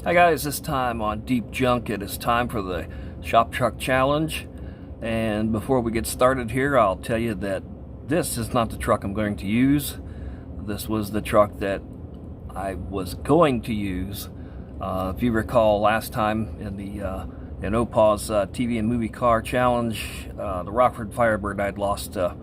Hi guys, this time on Deep Junk it is time for the Shop Truck Challenge. And before we get started here, I'll tell you that this is not the truck I'm going to use. This was the truck that I was going to use. If you recall last time in the in Opaw's TV and Movie Car Challenge, the Rockford Firebird, I'd lost a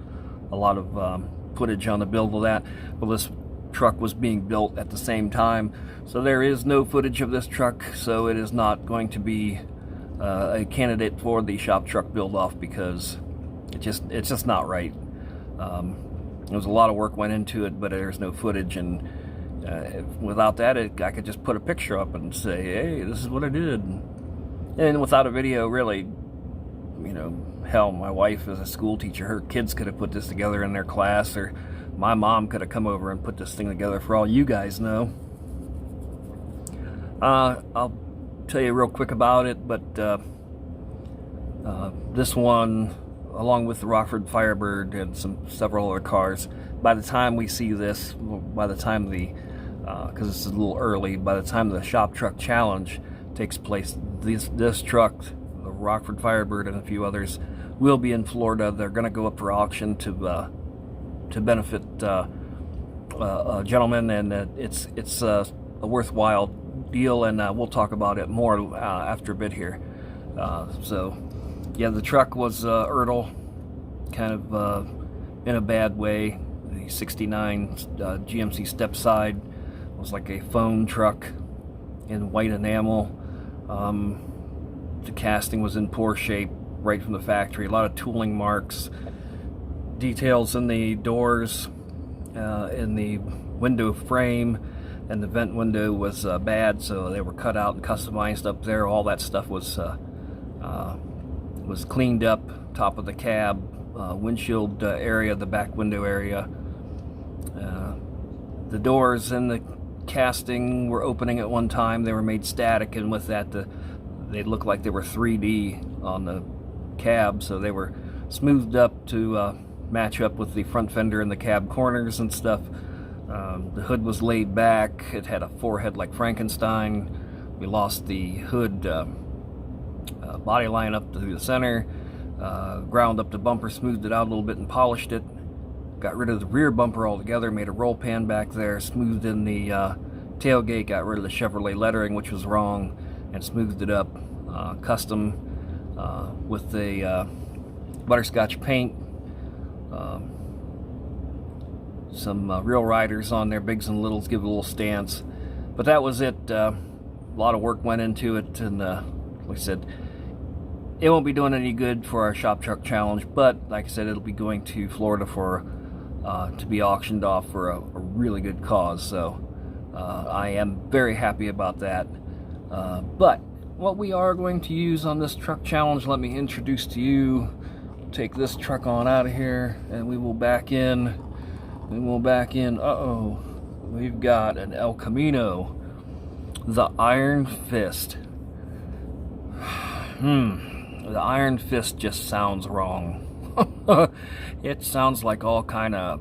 lot of footage on the build of that. Well, this truck was being built at the same time, so there is no footage of this truck, so it is not going to be a candidate for the shop truck build off because it's just not right. There was a lot of work went into it, but there's no footage, and without that I could just put a picture up and say, hey, this is what I did. And without a video, really, you know, hell, my wife is a school teacher, her kids could have put this together in their class, or my mom could have come over and put this thing together, for all you guys know. I'll tell you real quick about it, but this one, along with the Rockford Firebird and several other cars, by the time we see this, by the time because this is a little early, by the time the Shop Truck Challenge takes place, this truck, the Rockford Firebird and a few others, will be in Florida. They're going to go up for auction to benefit a gentleman, and it's a worthwhile deal, and we'll talk about it more after a bit here. So yeah, the truck was Ertl, kind of in a bad way. The 69 GMC step side was like a foam truck in white enamel. The casting was in poor shape right from the factory, a lot of tooling marks, details in the doors, in the window frame, and the vent window was bad, so they were cut out and customized up there. All that stuff was cleaned up. Top of the cab, windshield area, the back window area. The doors and the casting were opening at one time. They were made static, and with that, they looked like they were 3D on the cab, so they were smoothed up to match up with the front fender and the cab corners and stuff. The hood was laid back. It had a forehead like Frankenstein. We lost the hood body line up through the center, ground up the bumper, smoothed it out a little bit and polished it. Got rid of the rear bumper altogether, made a roll pan back there, smoothed in the tailgate, got rid of the Chevrolet lettering, which was wrong, and smoothed it up. Custom with the butterscotch paint. Some real riders on there, bigs and littles, give it a little stance. But that was it. A lot of work went into it, and like I said, it won't be doing any good for our Shop Truck Challenge, but like I said, it'll be going to Florida for to be auctioned off for a really good cause. So I am very happy about that. But what we are going to use on this truck challenge, let me introduce to you. Take this truck on out of here, and we will back in. Uh-oh, we've got an Elcamino, the Iron Fist. The Iron Fist just sounds wrong. It sounds like all kind of,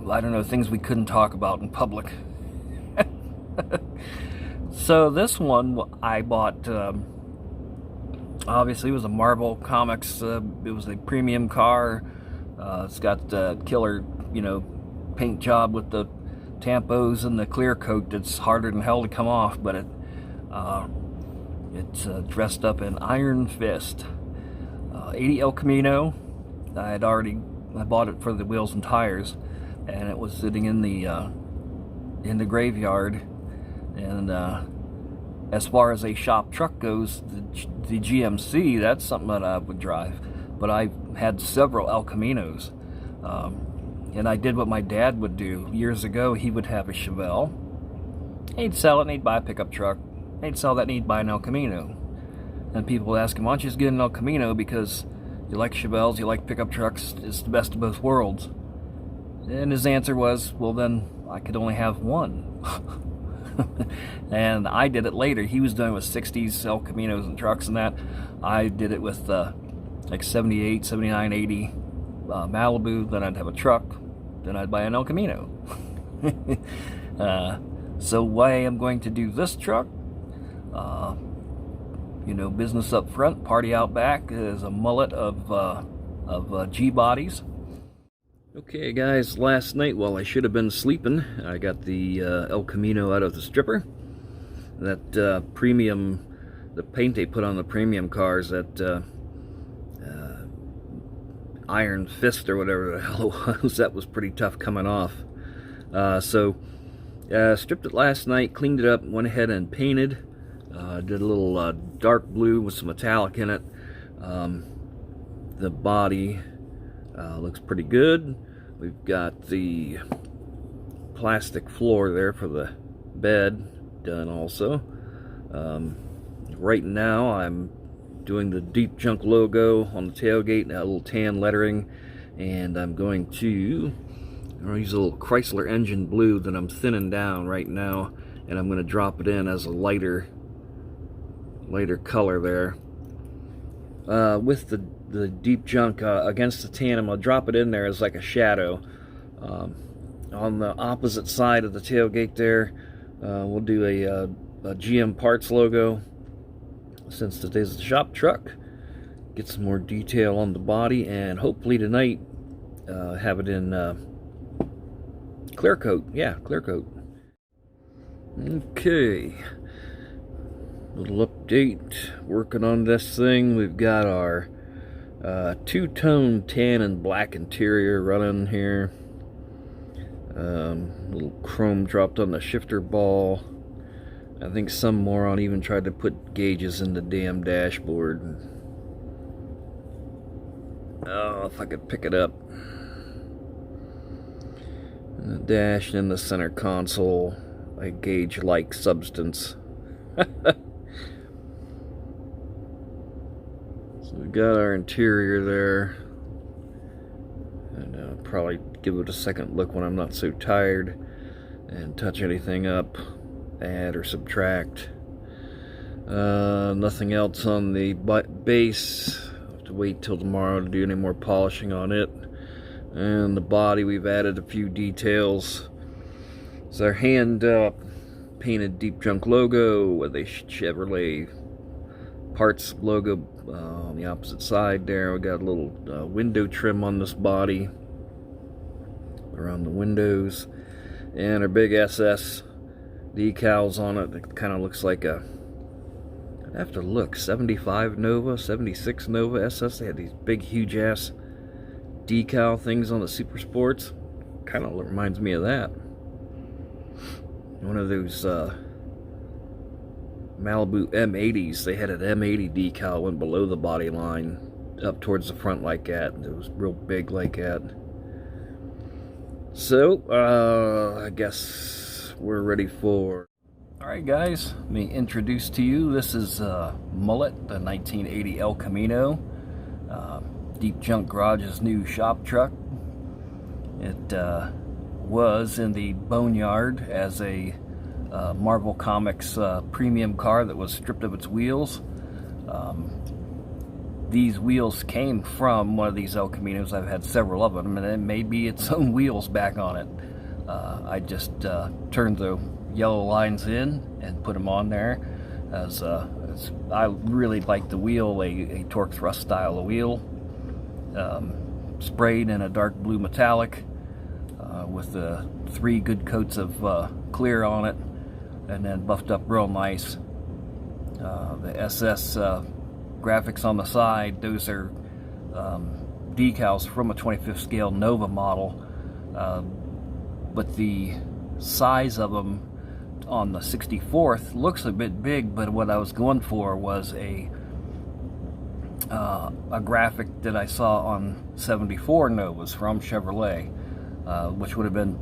I don't know, things we couldn't talk about in public. So this one I bought, obviously it was a Marvel Comics, it was a premium car. It's got the killer, paint job with the tampos and the clear coat that's harder than hell to come off, but it's dressed up in Iron Fist. 80 Elcamino. I bought it for the wheels and tires, and it was sitting in the graveyard. And as far as a shop truck goes, the GMC, that's something that I would drive. But I've had several Elcaminos, and I did what my dad would do years ago. He would have a Chevelle. He'd sell it and he'd buy a pickup truck. He'd sell that and he'd buy an Elcamino. And people would ask him, why don't you just get an Elcamino, because you like Chevelles, you like pickup trucks, it's the best of both worlds. And his answer was, well, then I could only have one. And I did it later. He was doing it with 60s Elcaminos and trucks and that. I did it with like 78, 79, 80 Malibu. Then I'd have a truck. Then I'd buy an Elcamino. So why I'm going to do this truck, you know, business up front, party out back, is a mullet of G bodies. Okay guys, last night while I should have been sleeping, I got the Elcamino out of the stripper. That premium, the paint they put on the premium cars, that Iron Fist or whatever the hell it was, that was pretty tough coming off. Stripped it last night, cleaned it up, went ahead and painted. Did a little dark blue with some metallic in it. The body looks pretty good. We've got the plastic floor there for the bed done also. Right now I'm doing the Deep Junk logo on the tailgate, a little tan lettering, and I'm going to use a little Chrysler engine blue that I'm thinning down right now, and I'm going to drop it in as a lighter color there. With the Deep Junk against the tan, I'm going to drop it in there as like a shadow. On the opposite side of the tailgate there, we'll do a GM Parts logo, since today's a shop truck. Get some more detail on the body, and hopefully tonight have it in clear coat. Yeah, clear coat. Okay, little update, working on this thing. We've got our two-tone tan and black interior running here. Little chrome dropped on the shifter ball. I think some moron even tried to put gauges in the damn dashboard. Oh, if I could pick it up. And the dash and the center console, a gauge-like substance. So we got our interior there. And I'll probably give it a second look when I'm not so tired and touch anything up, add or subtract. Nothing else on the base. I'll have to wait till tomorrow to do any more polishing on it. And the body, we've added a few details. It's our hand painted Deep Junk logo with a Chevrolet Parts logo on the opposite side there. We got a little window trim on this body around the windows, and our big SS decals on it. It kind of looks like a, I'd have to look, 75 Nova, 76 Nova SS. They had these big huge ass decal things on the Super Sports. Kind of reminds me of that. One of those Malibu M80s, they had an M80 decal went below the body line up towards the front like that. It was real big like that. So I guess we're ready for... Alright guys, let me introduce to you, this is Mullet, the 1980 Elcamino, Deep Junk Garage's new shop truck. It was in the boneyard as a Marvel Comics premium car that was stripped of its wheels. These wheels came from one of these Elcaminos. I've had several of them, and it may be its own wheels back on it. I just turned the yellow lines in and put them on there. As I really like the wheel, a torque thrust style of wheel, sprayed in a dark blue metallic with 3 good coats of clear on it, and then buffed up real nice. The SS graphics on the side, those are decals from a 25th scale Nova model, but the size of them on the 64th looks a bit big, but what I was going for was a graphic that I saw on 74 Novas from Chevrolet, which would have been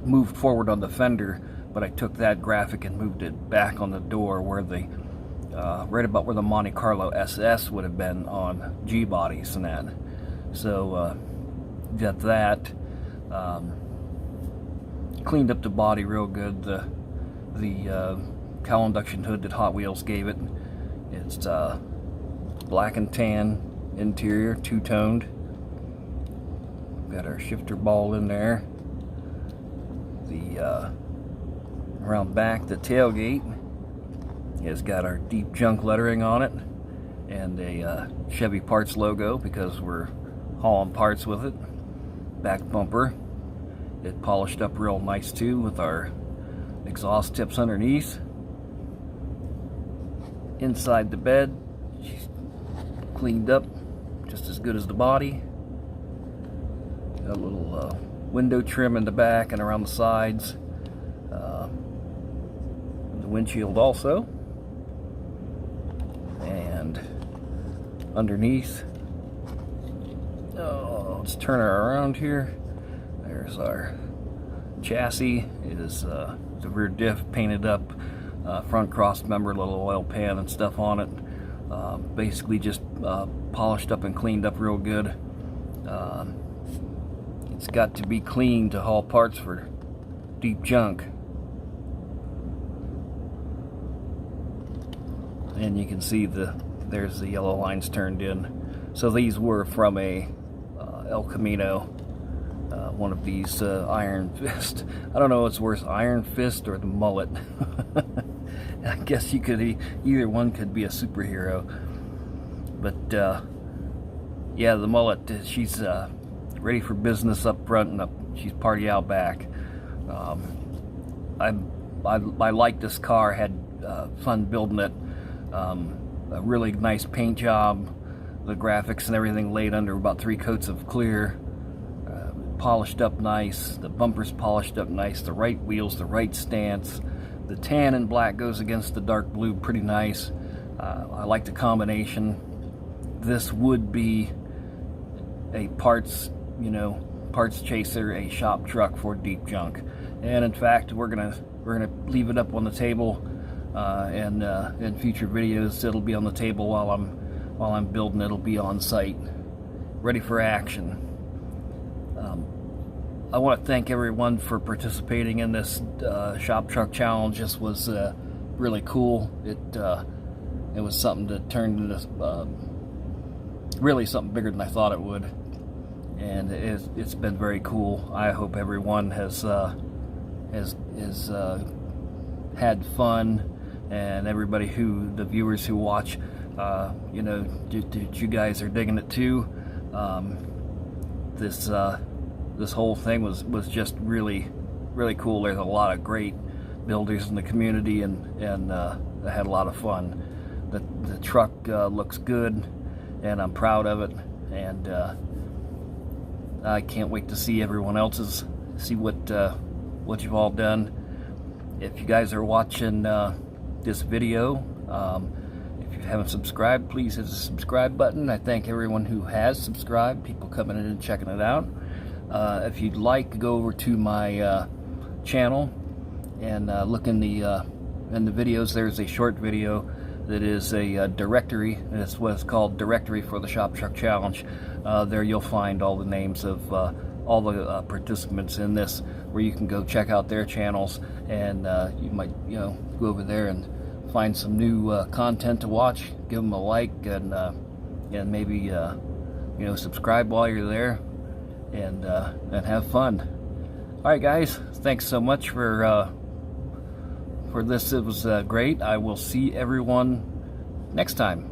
moved forward on the fender, but I took that graphic and moved it back on the door where the right about where the Monte Carlo SS would have been on G bodies and that. So got that, cleaned up the body real good. The cowl induction hood that Hot Wheels gave it, it's black and tan interior, two-toned. Got our shifter ball in there. The Around back, the tailgate has got our deep junk lettering on it and a Chevy Parts logo because we're hauling parts with it. Back bumper, it polished up real nice too with our exhaust tips underneath. Inside the bed, she's cleaned up just as good as the body. Got a little window trim in the back and around the sides. The windshield also. And underneath, let's turn her around here. There's our chassis. It is the rear diff painted up, front cross member, little oil pan and stuff on it. Basically just polished up and cleaned up real good. It's got to be clean to haul parts for deep junk. And you can see there's the yellow lines turned in. So these were from a Elcamino, one of these Iron Fist. I don't know what's worse, Iron Fist or the Mullet. I guess you could either one could be a superhero. But yeah, the Mullet, she's ready for business up front and she's party out back. I like this car. Had fun building it. A really nice paint job. The graphics and everything laid under about 3 coats of clear. Polished up nice. The bumpers polished up nice. The right wheels, the right stance. The tan and black goes against the dark blue pretty nice. I like the combination. This would be a parts chaser, a shop truck for deep junk. And in fact, we're gonna leave it up on the table, and in future videos it'll be on the table while I'm building. It'll be on site, ready for action. I want to thank everyone for participating in this shop truck challenge. This was really cool. It was something that turned into really something bigger than I thought it would, and it's been very cool. I hope everyone has had fun, and everybody the viewers who watch, you guys are digging it too. This whole thing was just really cool. There's a lot of great builders in the community, and I had a lot of fun. The truck looks good, and I'm proud of it, and I can't wait to see everyone else's, see what you've all done. If you guys are watching this video, if you haven't subscribed, please hit the subscribe button. I thank everyone who has subscribed, people coming in and checking it out. If you'd like, go over to my channel and look in the videos. There's a short video that is a directory, and it's what's called Directory for the Shop Truck Challenge. There you'll find all the names of all the participants in this, where you can go check out their channels, and you might go over there and find some new content to watch. Give them a like, and maybe subscribe while you're there, and have fun. All right, guys, thanks so much for this. It was great. I will see everyone next time.